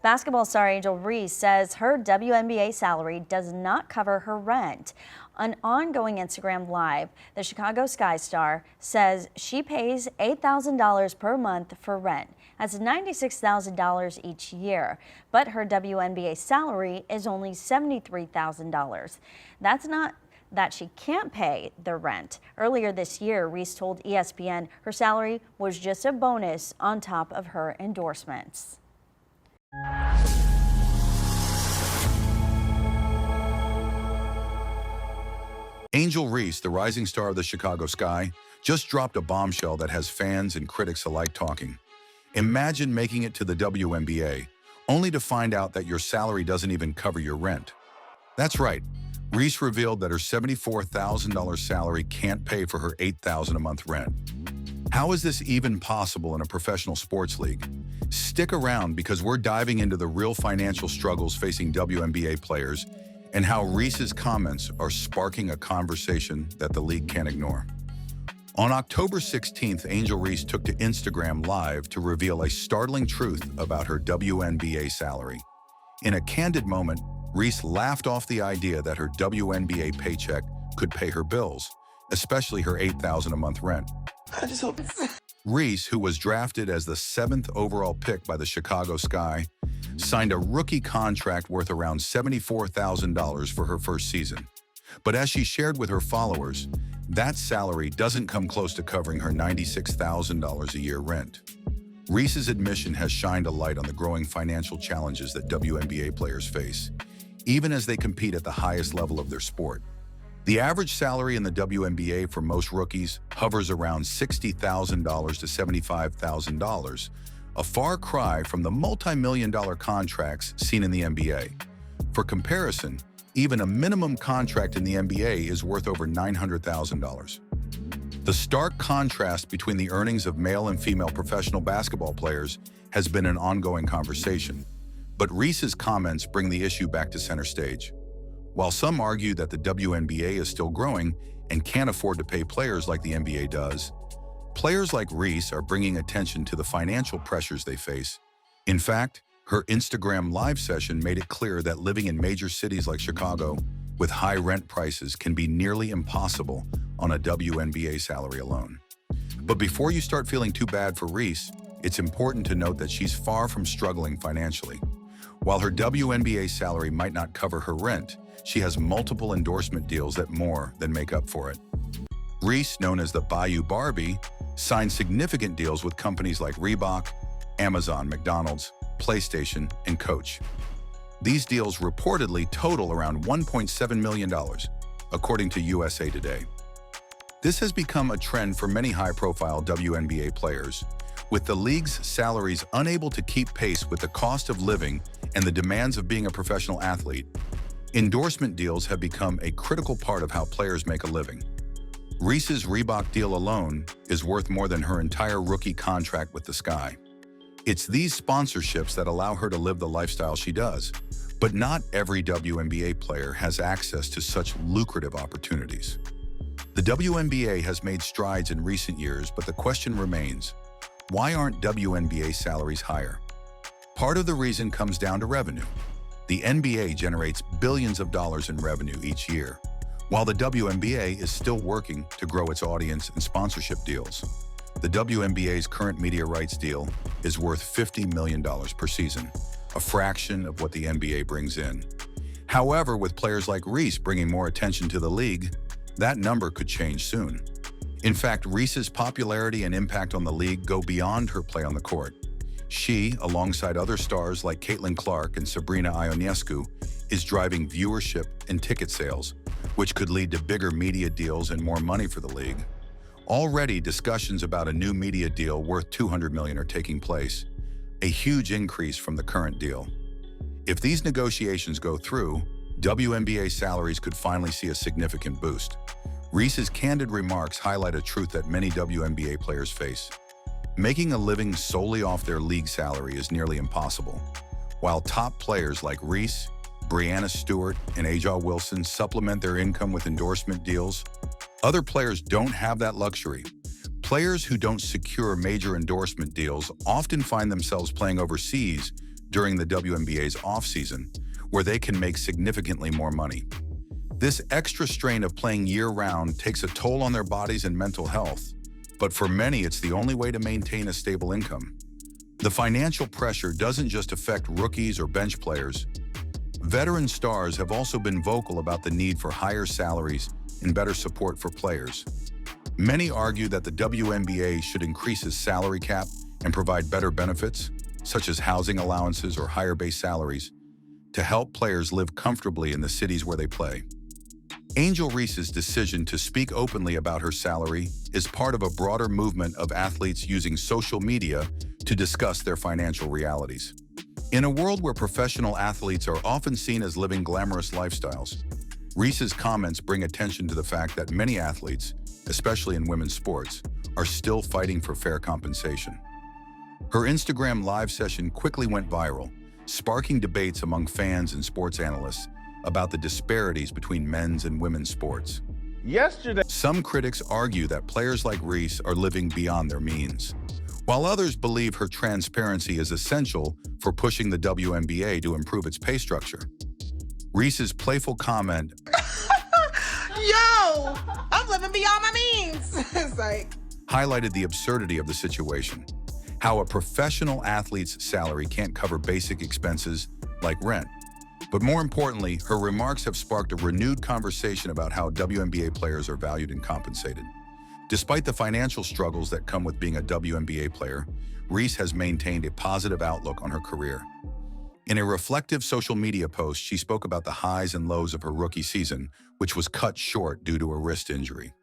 Basketball star Angel Reese says her WNBA salary does not cover her rent. An ongoing Instagram Live, the Chicago Sky star says she pays $8,000 per month for rent. That's $96,000 each year. But her WNBA salary is only $73,000. That's not that she can't pay the rent. Earlier this year, Reese told ESPN her salary was just a bonus on top of her endorsements. Angel Reese, the rising star of the Chicago Sky, just dropped a bombshell that has fans and critics alike talking. Imagine making it to the WNBA, only to find out that your salary doesn't even cover your rent. That's right. Reese revealed that her $74,000 salary can't pay for her $8,000 a month rent. How is this even possible in a professional sports league? Stick around because we're diving into the real financial struggles facing WNBA players and how Reese's comments are sparking a conversation that the league can't ignore. On October 16th, Angel Reese took to Instagram Live to reveal a startling truth about her WNBA salary. In a candid moment, Reese laughed off the idea that her WNBA paycheck could pay her bills, especially her $8,000 a month rent. I just hope it's... Reese, who was drafted as the 7th overall pick by the Chicago Sky, signed a rookie contract worth around $74,000 for her first season. But as she shared with her followers, that salary doesn't come close to covering her $96,000 a year rent. Reese's admission has shined a light on the growing financial challenges that WNBA players face, even as they compete at the highest level of their sport. The average salary in the WNBA for most rookies hovers around $60,000 to $75,000, a far cry from the multi-million-dollar contracts seen in the NBA. For comparison, even a minimum contract in the NBA is worth over $900,000. The stark contrast between the earnings of male and female professional basketball players has been an ongoing conversation, but Reese's comments bring the issue back to center stage. While some argue that the WNBA is still growing and can't afford to pay players like the NBA does, players like Reese are bringing attention to the financial pressures they face. In fact, her Instagram Live session made it clear that living in major cities like Chicago with high rent prices can be nearly impossible on a WNBA salary alone. But before you start feeling too bad for Reese, it's important to note that she's far from struggling financially. While her WNBA salary might not cover her rent, she has multiple endorsement deals that more than make up for it. Reese, known as the Bayou Barbie, signed significant deals with companies like Reebok, Amazon, McDonald's, PlayStation, and Coach. These deals reportedly total around $1.7 million, according to USA Today. This has become a trend for many high-profile WNBA players, with the league's salaries unable to keep pace with the cost of living and the demands of being a professional athlete. Endorsement deals have become a critical part of how players make a living. Reese's Reebok deal alone is worth more than her entire rookie contract with the Sky. It's these sponsorships that allow her to live the lifestyle she does. But not every WNBA player has access to such lucrative opportunities. The WNBA has made strides in recent years, but the question remains, why aren't WNBA salaries higher? Part of the reason comes down to revenue. The NBA generates billions of dollars in revenue each year, while the WNBA is still working to grow its audience and sponsorship deals. The WNBA's current media rights deal is worth $50 million per season, a fraction of what the NBA brings in. However, with players like Reese bringing more attention to the league, that number could change soon. In fact, Reese's popularity and impact on the league go beyond her play on the court. She, alongside other stars like Caitlin Clark and Sabrina Ionescu, is driving viewership and ticket sales, which could lead to bigger media deals and more money for the league. Already, discussions about a new media deal worth $200 million are taking place, a huge increase from the current deal. If these negotiations go through, WNBA salaries could finally see a significant boost. Reese's candid remarks highlight a truth that many WNBA players face. Making a living solely off their league salary is nearly impossible. While top players like Reese, Breanna Stewart, and Aja Wilson supplement their income with endorsement deals, other players don't have that luxury. Players who don't secure major endorsement deals often find themselves playing overseas during the WNBA's off-season, where they can make significantly more money. This extra strain of playing year-round takes a toll on their bodies and mental health, but for many, it's the only way to maintain a stable income. The financial pressure doesn't just affect rookies or bench players. Veteran stars have also been vocal about the need for higher salaries and better support for players. Many argue that the WNBA should increase its salary cap and provide better benefits, such as housing allowances or higher base salaries, to help players live comfortably in the cities where they play. Angel Reese's decision to speak openly about her salary is part of a broader movement of athletes using social media to discuss their financial realities. In a world where professional athletes are often seen as living glamorous lifestyles, Reese's comments bring attention to the fact that many athletes, especially in women's sports, are still fighting for fair compensation. Her Instagram live session quickly went viral, sparking debates among fans and sports analysts about the disparities between men's and women's sports. Yesterday, some critics argue that players like Reese are living beyond their means, while others believe her transparency is essential for pushing the WNBA to improve its pay structure. Reese's playful comment, "Yo, I'm living beyond my means." It's like, highlighted the absurdity of the situation. How a professional athlete's salary can't cover basic expenses like rent. But more importantly, her remarks have sparked a renewed conversation about how WNBA players are valued and compensated. Despite the financial struggles that come with being a WNBA player, Reese has maintained a positive outlook on her career. In a reflective social media post, she spoke about the highs and lows of her rookie season, which was cut short due to a wrist injury.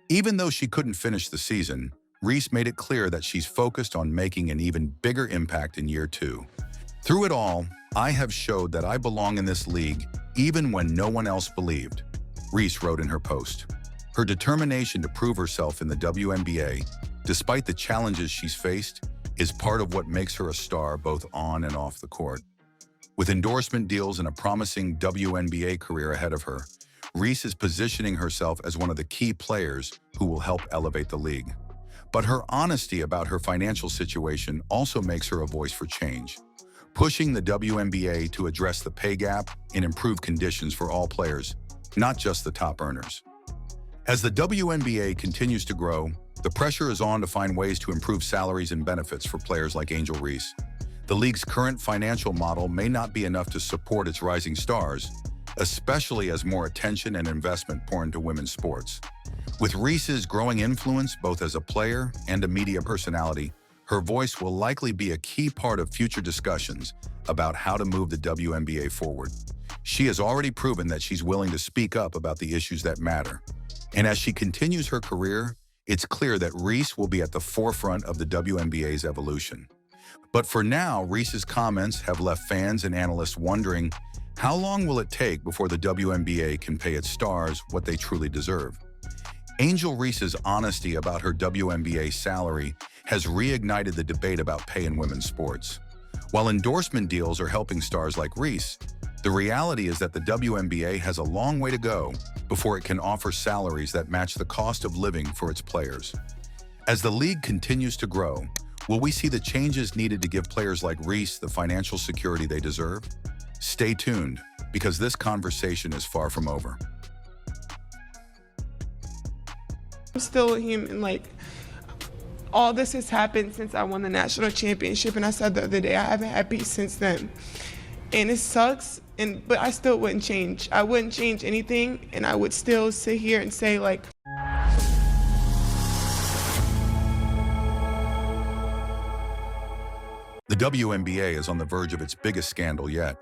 Even though she couldn't finish the season, Reese made it clear that she's focused on making an even bigger impact in year 2. Through it all, I have showed that I belong in this league even when no one else believed, Reese wrote in her post. Her determination to prove herself in the WNBA, despite the challenges she's faced, is part of what makes her a star both on and off the court. With endorsement deals and a promising WNBA career ahead of her, Reese is positioning herself as one of the key players who will help elevate the league. But her honesty about her financial situation also makes her a voice for change, pushing the WNBA to address the pay gap and improve conditions for all players, not just the top earners. As the WNBA continues to grow, the pressure is on to find ways to improve salaries and benefits for players like Angel Reese. The league's current financial model may not be enough to support its rising stars, especially as more attention and investment pour into women's sports. With Reese's growing influence both as a player and a media personality, her voice will likely be a key part of future discussions about how to move the WNBA forward. She has already proven that she's willing to speak up about the issues that matter. And as she continues her career, it's clear that Reese will be at the forefront of the WNBA's evolution. But for now, Reese's comments have left fans and analysts wondering, how long will it take before the WNBA can pay its stars what they truly deserve? Angel Reese's honesty about her WNBA salary has reignited the debate about pay in women's sports. While endorsement deals are helping stars like Reese, the reality is that the WNBA has a long way to go before it can offer salaries that match the cost of living for its players. As the league continues to grow, will we see the changes needed to give players like Reese the financial security they deserve? Stay tuned, because this conversation is far from over. I'm still a human. Like, all this has happened since I won the national championship, and I said the other day, I haven't had peace since then. And it sucks, but I still wouldn't change. I wouldn't change anything, and I would still sit here and say, like, the WNBA is on the verge of its biggest scandal yet.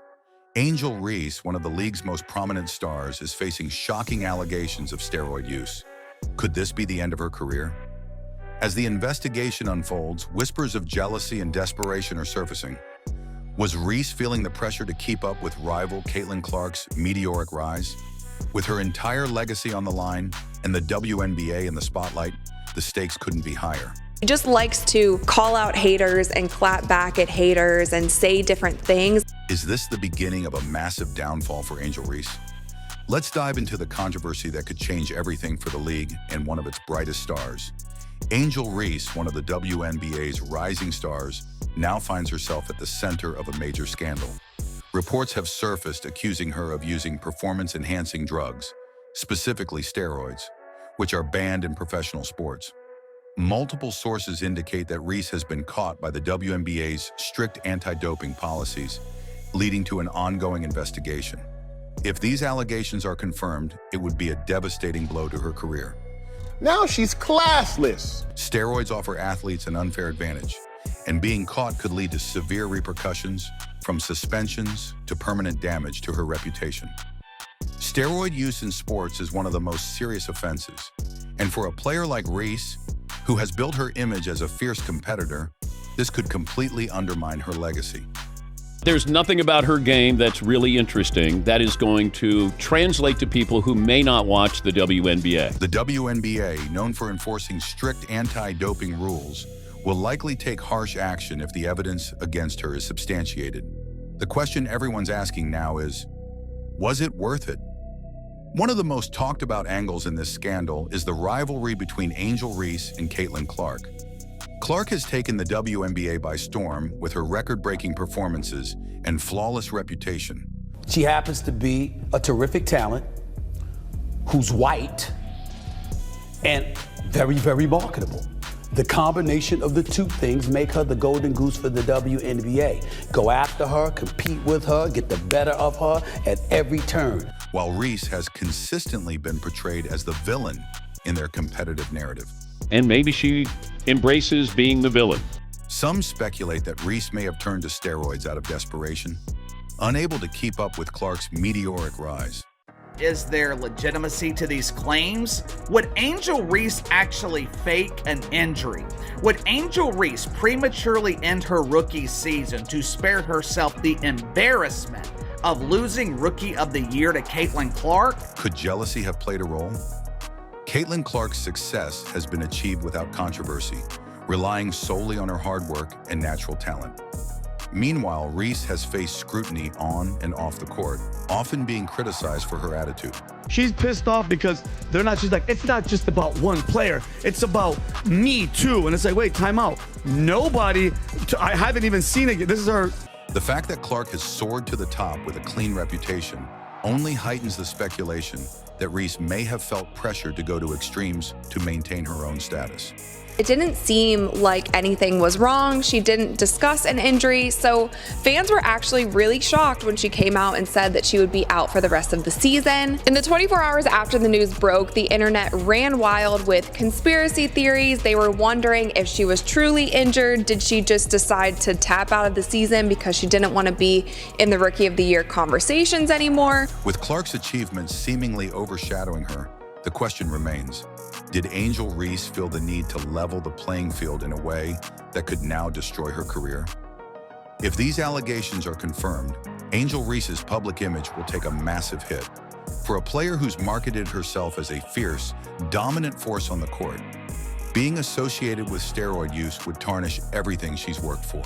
Angel Reese, one of the league's most prominent stars, is facing shocking allegations of steroid use. Could this be the end of her career? As the investigation unfolds, whispers of jealousy and desperation are surfacing. Was Reese feeling the pressure to keep up with rival Caitlin Clark's meteoric rise? With her entire legacy on the line and the WNBA in the spotlight, the stakes couldn't be higher. He just likes to call out haters and clap back at haters and say different things. Is this the beginning of a massive downfall for Angel Reese? Let's dive into the controversy that could change everything for the league and one of its brightest stars. Angel Reese, one of the WNBA's rising stars, now finds herself at the center of a major scandal. Reports have surfaced accusing her of using performance-enhancing drugs, specifically steroids, which are banned in professional sports. Multiple sources indicate that Reese has been caught by the WNBA's strict anti-doping policies, leading to an ongoing investigation. If these allegations are confirmed, it would be a devastating blow to her career. Now she's classless. Steroids offer athletes an unfair advantage, and being caught could lead to severe repercussions, from suspensions to permanent damage to her reputation. Steroid use in sports is one of the most serious offenses, and for a player like Reese, who has built her image as a fierce competitor, this could completely undermine her legacy. There's nothing about her game that's really interesting that is going to translate to people who may not watch the WNBA. The WNBA, known for enforcing strict anti-doping rules, will likely take harsh action if the evidence against her is substantiated. The question everyone's asking now is, was it worth it? One of the most talked about angles in this scandal is the rivalry between Angel Reese and Caitlin Clark. Clark has taken the WNBA by storm with her record-breaking performances and flawless reputation. She happens to be a terrific talent who's white and very, very marketable. The combination of the two things make her the golden goose for the WNBA. Go after her, compete with her, get the better of her at every turn. While Reese has consistently been portrayed as the villain in their competitive narrative. And maybe she embraces being the villain. Some speculate that Reese may have turned to steroids out of desperation, unable to keep up with Clark's meteoric rise. Is there legitimacy to these claims? Would Angel Reese actually fake an injury? Would Angel Reese prematurely end her rookie season to spare herself the embarrassment of losing Rookie of the Year to Caitlin Clark? Could jealousy have played a role? Caitlin Clark's success has been achieved without controversy, relying solely on her hard work and natural talent. Meanwhile, Reese has faced scrutiny on and off the court, often being criticized for her attitude. She's pissed off because she's like, it's not just about one player, it's about me too. And it's like, wait, time out. I haven't even seen it yet. This is her. The fact that Clark has soared to the top with a clean reputation only heightens the speculation that Reese may have felt pressure to go to extremes to maintain her own status. It didn't seem like anything was wrong. She didn't discuss an injury, so fans were actually really shocked when she came out and said that she would be out for the rest of the season. In the 24 hours after the news broke, the internet ran wild with conspiracy theories. They were wondering if she was truly injured. Did she just decide to tap out of the season because she didn't want to be in the Rookie of the Year conversations anymore? With Clark's achievements seemingly overshadowing her, the question remains, did Angel Reese feel the need to level the playing field in a way that could now destroy her career? If these allegations are confirmed, Angel Reese's public image will take a massive hit. For a player who's marketed herself as a fierce, dominant force on the court, being associated with steroid use would tarnish everything she's worked for.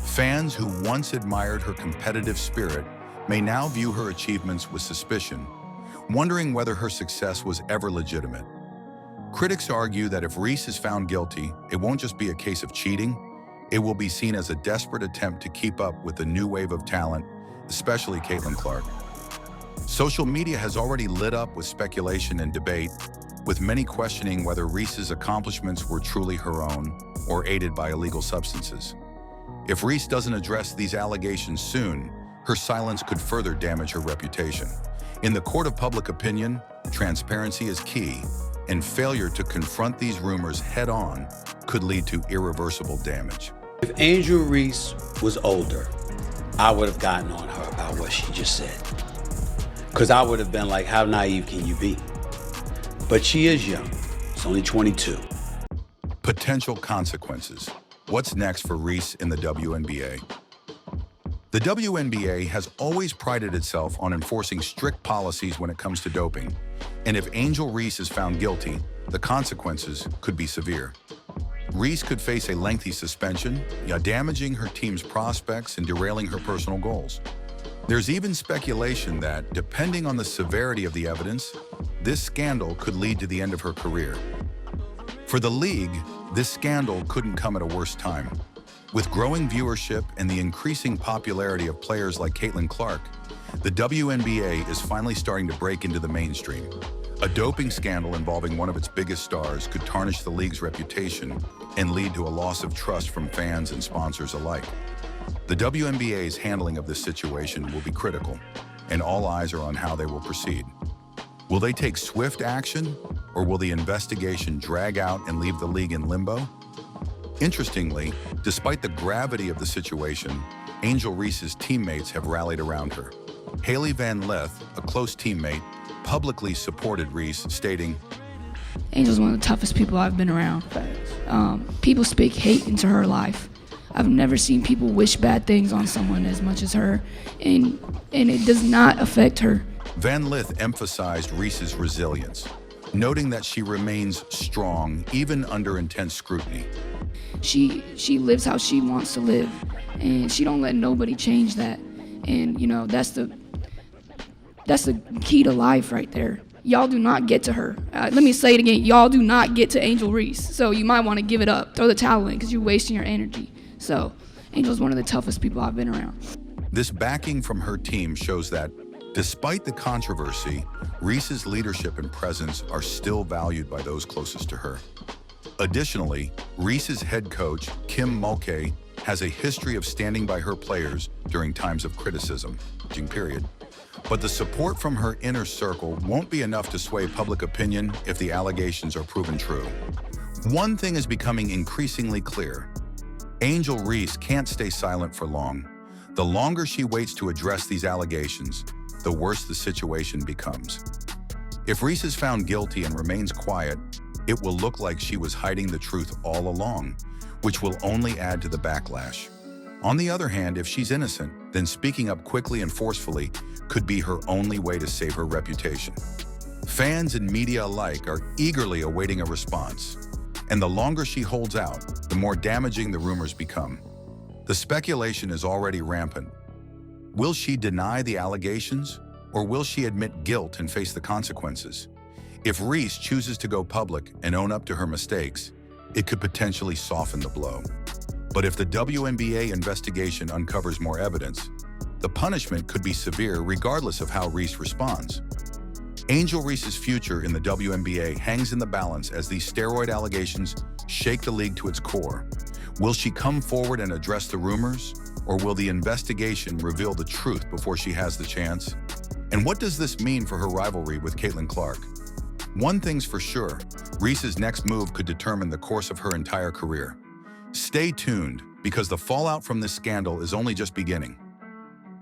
Fans who once admired her competitive spirit may now view her achievements with suspicion, wondering whether her success was ever legitimate. Critics argue that if Reese is found guilty, it won't just be a case of cheating, it will be seen as a desperate attempt to keep up with the new wave of talent, especially Caitlin Clark. Social media has already lit up with speculation and debate, with many questioning whether Reese's accomplishments were truly her own or aided by illegal substances. If Reese doesn't address these allegations soon, her silence could further damage her reputation. In the court of public opinion, transparency is key, and failure to confront these rumors head-on could lead to irreversible damage. If Angel Reese was older, I would have gotten on her about what she just said. Because I would have been like, how naive can you be? But she is young. She's only 22. Potential consequences. What's next for Reese in the WNBA? The WNBA has always prided itself on enforcing strict policies when it comes to doping, and if Angel Reese is found guilty, the consequences could be severe. Reese could face a lengthy suspension, damaging her team's prospects and derailing her personal goals. There's even speculation that, depending on the severity of the evidence, this scandal could lead to the end of her career. For the league, this scandal couldn't come at a worse time. With growing viewership and the increasing popularity of players like Caitlin Clark, the WNBA is finally starting to break into the mainstream. A doping scandal involving one of its biggest stars could tarnish the league's reputation and lead to a loss of trust from fans and sponsors alike. The WNBA's handling of this situation will be critical, and all eyes are on how they will proceed. Will they take swift action, or will the investigation drag out and leave the league in limbo? Interestingly, despite the gravity of the situation, Angel Reese's teammates have rallied around her. Haley Van Lith, a close teammate, publicly supported Reese, stating, Angel's one of the toughest people I've been around. People speak hate into her life. I've never seen people wish bad things on someone as much as her, and it does not affect her. Van Lith emphasized Reese's resilience, noting that she remains strong even under intense scrutiny. She lives how she wants to live, and she don't let nobody change that. And you know, that's the key to life right there. Y'all do not get to her. Let me say it again. Y'all do not get to Angel Reese. So you might want to give it up, throw the towel in, because you're wasting your energy. So Angel's one of the toughest people I've been around. This backing from her team shows that, despite the controversy, Reese's leadership and presence are still valued by those closest to her. Additionally, Reese's head coach, Kim Mulkey, has a history of standing by her players during times of criticism, period. But the support from her inner circle won't be enough to sway public opinion if the allegations are proven true. One thing is becoming increasingly clear. Angel Reese can't stay silent for long. The longer she waits to address these allegations, the worse the situation becomes. If Reese is found guilty and remains quiet, it will look like she was hiding the truth all along, which will only add to the backlash. On the other hand, if she's innocent, then speaking up quickly and forcefully could be her only way to save her reputation. Fans and media alike are eagerly awaiting a response, and the longer she holds out, the more damaging the rumors become. The speculation is already rampant. Will she deny the allegations, or will she admit guilt and face the consequences? If Reese chooses to go public and own up to her mistakes, it could potentially soften the blow. But if the WNBA investigation uncovers more evidence, the punishment could be severe regardless of how Reese responds. Angel Reese's future in the WNBA hangs in the balance as these steroid allegations shake the league to its core. Will she come forward and address the rumors, or will the investigation reveal the truth before she has the chance? And what does this mean for her rivalry with Caitlin Clark? One thing's for sure, Reese's next move could determine the course of her entire career. Stay tuned, because the fallout from this scandal is only just beginning.